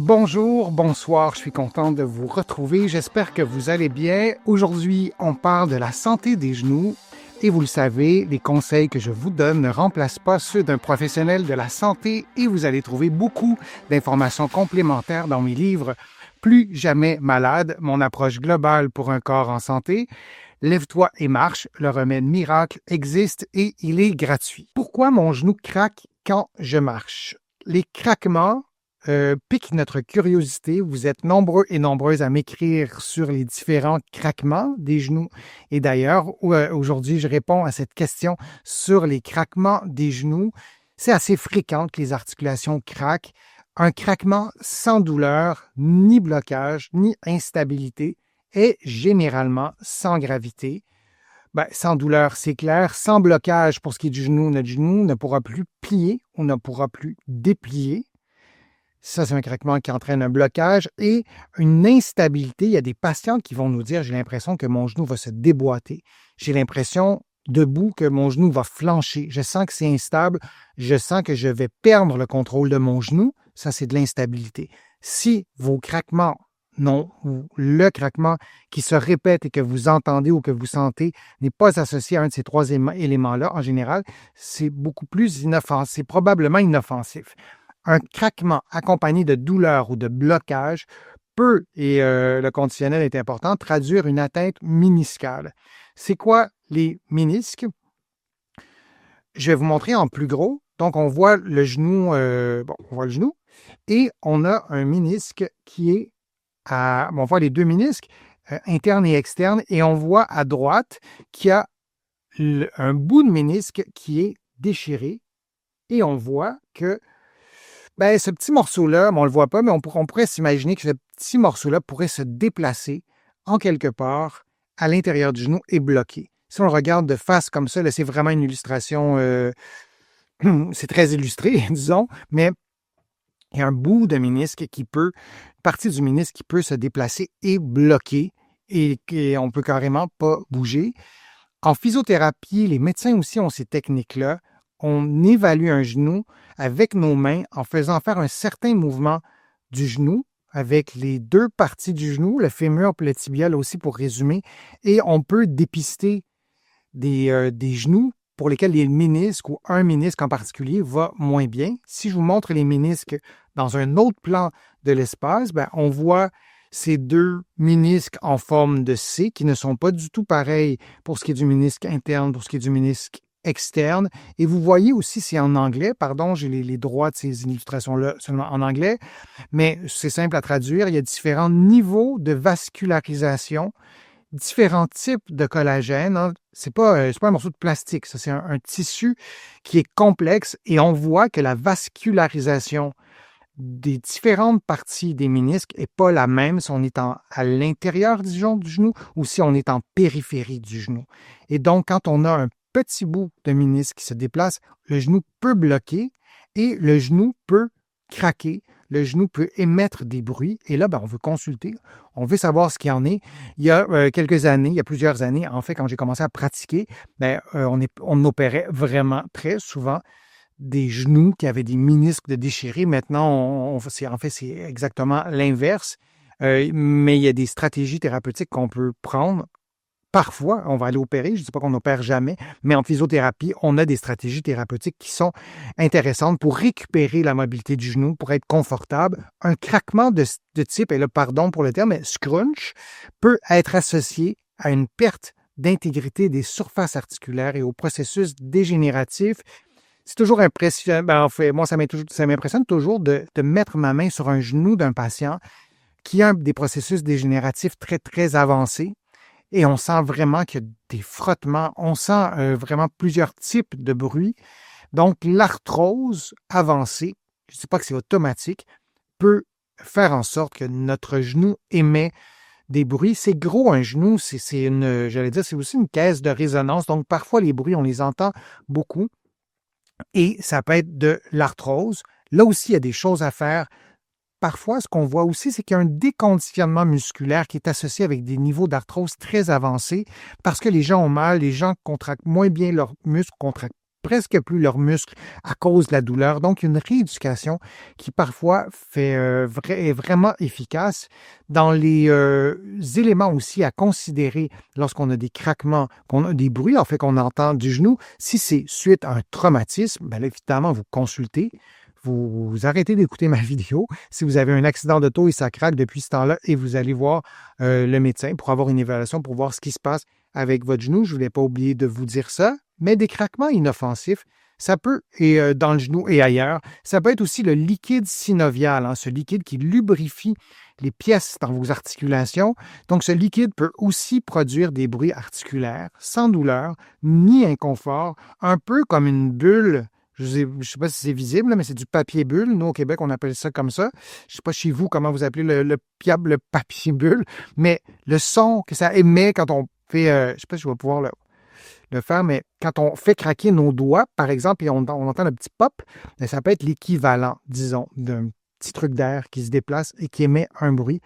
Bonjour, bonsoir, je suis content de vous retrouver. J'espère que vous allez bien. Aujourd'hui, on parle de la santé des genoux. Et vous le savez, les conseils que je vous donne ne remplacent pas ceux d'un professionnel de la santé et vous allez trouver beaucoup d'informations complémentaires dans mes livres Plus jamais malade, mon approche globale pour un corps en santé. Lève-toi et marche, le remède miracle existe et il est gratuit. Pourquoi mon genou craque quand je marche? Les craquements pique notre curiosité. Vous êtes nombreux et nombreuses à m'écrire sur les différents craquements des genoux. Et d'ailleurs, aujourd'hui, je réponds à cette question sur les craquements des genoux. C'est assez fréquent que les articulations craquent. Un craquement sans douleur, ni blocage, ni instabilité est généralement sans gravité. Sans douleur, c'est clair. Sans blocage, pour ce qui est du genou, notre genou ne pourra plus plier ou ne pourra plus déplier. Ça, c'est un craquement qui entraîne un blocage et une instabilité. Il y a des patients qui vont nous dire « j'ai l'impression que mon genou va se déboîter. J'ai l'impression debout que mon genou va flancher. Je sens que c'est instable. Je sens que je vais perdre le contrôle de mon genou. » Ça, c'est de l'instabilité. Si vos craquements, non, ou le craquement qui se répète et que vous entendez ou que vous sentez n'est pas associé à un de ces trois éléments-là, en général, c'est beaucoup plus inoffensif. C'est probablement inoffensif. Un craquement accompagné de douleur ou de blocage peut, et le conditionnel est important, traduire une atteinte méniscale. C'est quoi les ménisques? Je vais vous montrer en plus gros. Donc, on voit le genou, on voit le genou, et on a un ménisque qui est on voit les deux ménisques, interne et externe, et on voit à droite qu'il y a un bout de ménisque qui est déchiré, et on voit que ce petit morceau-là, on ne le voit pas, mais on pourrait s'imaginer que ce petit morceau-là pourrait se déplacer en quelque part à l'intérieur du genou et bloquer. Si on le regarde de face comme ça, là, c'est vraiment une illustration, c'est très illustré, disons, mais il y a un bout de ménisque une partie du ménisque qui peut se déplacer et bloquer et on ne peut carrément pas bouger. En physiothérapie, les médecins aussi ont ces techniques-là. On évalue un genou avec nos mains en faisant faire un certain mouvement du genou avec les deux parties du genou, le fémur et le tibia aussi pour résumer, et on peut dépister des genoux pour lesquels les ménisques ou un ménisque en particulier va moins bien. Si je vous montre les ménisques dans un autre plan de l'espace, on voit ces deux ménisques en forme de C qui ne sont pas du tout pareils pour ce qui est du ménisque interne, pour ce qui est du ménisque externe. Et vous voyez aussi, c'est en anglais, pardon, j'ai les droits de ces illustrations-là seulement en anglais, mais c'est simple à traduire. Il y a différents niveaux de vascularisation, différents types de collagène. Hein. C'est pas un morceau de plastique, ça, c'est un tissu qui est complexe et on voit que la vascularisation des différentes parties des ménisques n'est pas la même si on est à l'intérieur du genou ou si on est en périphérie du genou. Et donc, quand on a un petit bout de ménisque qui se déplace, le genou peut bloquer et le genou peut craquer, le genou peut émettre des bruits. Et là, on veut consulter, on veut savoir ce qu'il y en est. Il y a il y a plusieurs années, en fait, quand j'ai commencé à pratiquer, on opérait vraiment très souvent des genoux qui avaient des ménisques de déchirés. Maintenant, c'est exactement l'inverse. Mais il y a des stratégies thérapeutiques qu'on peut prendre. Parfois, on va aller opérer, je ne dis pas qu'on n'opère jamais, mais en physiothérapie, on a des stratégies thérapeutiques qui sont intéressantes pour récupérer la mobilité du genou, pour être confortable. Un craquement de type, et là, pardon pour le terme, mais scrunch, peut être associé à une perte d'intégrité des surfaces articulaires et au processus dégénératif. C'est toujours impressionnant. En fait, moi, ça m'impressionne toujours de mettre ma main sur un genou d'un patient qui a des processus dégénératifs très, très avancés. Et on sent vraiment qu'il y a des frottements, on sent vraiment plusieurs types de bruits. Donc, l'arthrose avancée, je ne dis pas que c'est automatique, peut faire en sorte que notre genou émet des bruits. C'est gros, un genou, c'est aussi une caisse de résonance. Donc, parfois, les bruits, on les entend beaucoup. Et ça peut être de l'arthrose. Là aussi, il y a des choses à faire. Parfois, ce qu'on voit aussi, c'est qu'il y a un déconditionnement musculaire qui est associé avec des niveaux d'arthrose très avancés parce que les gens ont mal, les gens contractent moins bien leurs muscles, contractent presque plus leurs muscles à cause de la douleur. Donc, une rééducation qui parfois est vraiment efficace. Dans les éléments aussi à considérer lorsqu'on a des craquements, qu'on a des bruits, en fait, qu'on entend du genou, si c'est suite à un traumatisme, bien là, évidemment, vous consultez. Vous arrêtez d'écouter ma vidéo si vous avez un accident d'auto et ça craque depuis ce temps-là et vous allez voir le médecin pour avoir une évaluation, pour voir ce qui se passe avec votre genou. Je ne voulais pas oublier de vous dire ça, mais des craquements inoffensifs, ça peut, et dans le genou et ailleurs, ça peut être aussi le liquide synovial, hein, ce liquide qui lubrifie les pièces dans vos articulations. Donc, ce liquide peut aussi produire des bruits articulaires sans douleur ni inconfort, un peu comme une bulle. Je ne sais pas si c'est visible, mais c'est du papier bulle. Nous, au Québec, on appelle ça comme ça. Je ne sais pas chez vous comment vous appelez le papier bulle, mais le son que ça émet quand on fait, je ne sais pas si je vais pouvoir le faire, mais quand on fait craquer nos doigts, par exemple, et on entend le petit pop, ça peut être l'équivalent, disons, d'un petit truc d'air qui se déplace et qui émet un bruit.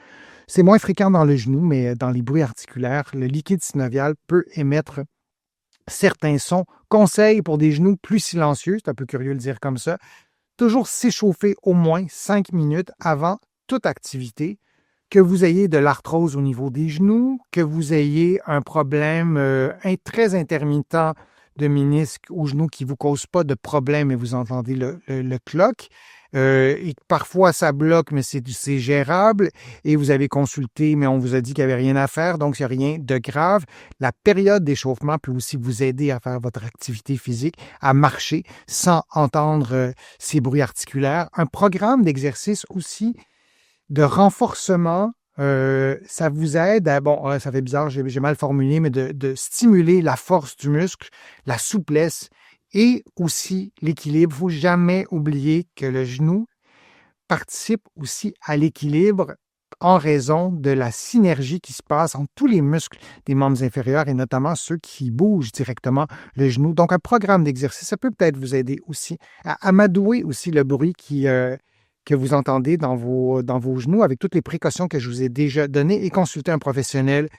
C'est moins fréquent dans le genou, mais dans les bruits articulaires, le liquide synovial peut émettre certains sons. Conseil pour des genoux plus silencieux, c'est un peu curieux de le dire comme ça, toujours s'échauffer au moins 5 minutes avant toute activité. Que vous ayez de l'arthrose au niveau des genoux, que vous ayez un problème très intermittent de ménisque au genou qui ne vous cause pas de problème et vous entendez le cloc. Et parfois, ça bloque, mais c'est gérable. Et vous avez consulté, mais on vous a dit qu'il n'y avait rien à faire, donc il n'y a rien de grave. La période d'échauffement peut aussi vous aider à faire votre activité physique, à marcher sans entendre ces bruits articulaires. Un programme d'exercice aussi de renforcement, ça vous aide à, bon, ça fait bizarre, j'ai mal formulé, mais de stimuler la force du muscle, la souplesse et aussi l'équilibre. Il ne faut jamais oublier que le genou participe aussi à l'équilibre en raison de la synergie qui se passe entre tous les muscles des membres inférieurs et notamment ceux qui bougent directement le genou. Donc, un programme d'exercice, ça peut peut-être vous aider aussi à amadouer aussi le bruit que vous entendez dans vos genoux avec toutes les précautions que je vous ai déjà données et consulter un professionnel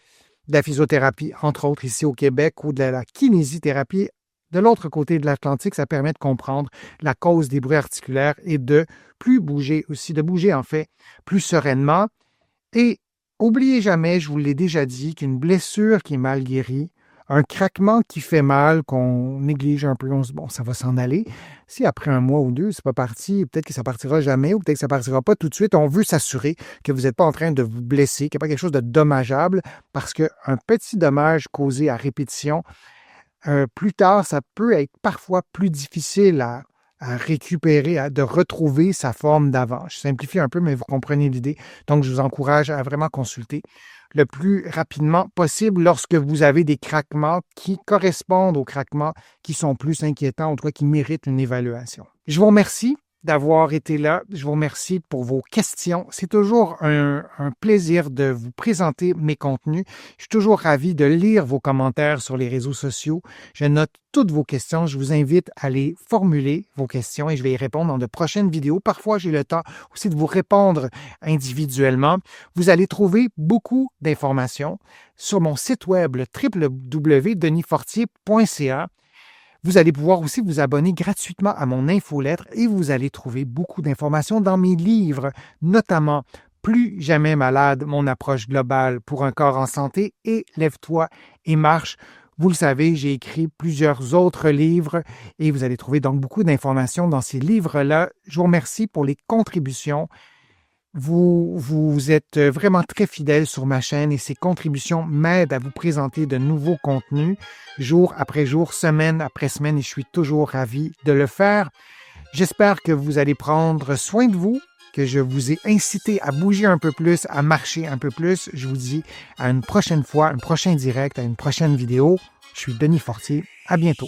de la physiothérapie, entre autres ici au Québec, ou de la kinésithérapie de l'autre côté de l'Atlantique. Ça permet de comprendre la cause des bruits articulaires et de bouger en fait plus sereinement. Et n'oubliez jamais, je vous l'ai déjà dit, qu'une blessure qui est mal guérie, un craquement qui fait mal, qu'on néglige un peu, on se dit, bon, ça va s'en aller. Si après un mois ou deux, c'est pas parti, peut-être que ça partira jamais ou peut-être que ça partira pas tout de suite. On veut s'assurer que vous n'êtes pas en train de vous blesser, qu'il n'y a pas quelque chose de dommageable, parce qu'un petit dommage causé à répétition, plus tard, ça peut être parfois plus difficile à récupérer, de retrouver sa forme d'avant. Je simplifie un peu, mais vous comprenez l'idée. Donc, je vous encourage à vraiment consulter le plus rapidement possible lorsque vous avez des craquements qui correspondent aux craquements qui sont plus inquiétants, ou en tout cas qui méritent une évaluation. Je vous remercie d'avoir été là. Je vous remercie pour vos questions. C'est toujours un plaisir de vous présenter mes contenus. Je suis toujours ravi de lire vos commentaires sur les réseaux sociaux. Je note toutes vos questions. Je vous invite à les formuler, vos questions, et je vais y répondre dans de prochaines vidéos. Parfois, j'ai le temps aussi de vous répondre individuellement. Vous allez trouver beaucoup d'informations sur mon site web, le www.denisfortier.ca. Vous allez pouvoir aussi vous abonner gratuitement à mon infolettre et vous allez trouver beaucoup d'informations dans mes livres, notamment Plus jamais malade, mon approche globale pour un corps en santé et Lève-toi et marche. Vous le savez, j'ai écrit plusieurs autres livres et vous allez trouver donc beaucoup d'informations dans ces livres-là. Je vous remercie pour les contributions. Vous êtes vraiment très fidèles sur ma chaîne et ces contributions m'aident à vous présenter de nouveaux contenus jour après jour, semaine après semaine, et je suis toujours ravi de le faire. J'espère que vous allez prendre soin de vous, que je vous ai incité à bouger un peu plus, à marcher un peu plus. Je vous dis à une prochaine fois, un prochain direct, à une prochaine vidéo. Je suis Denis Fortier. À bientôt.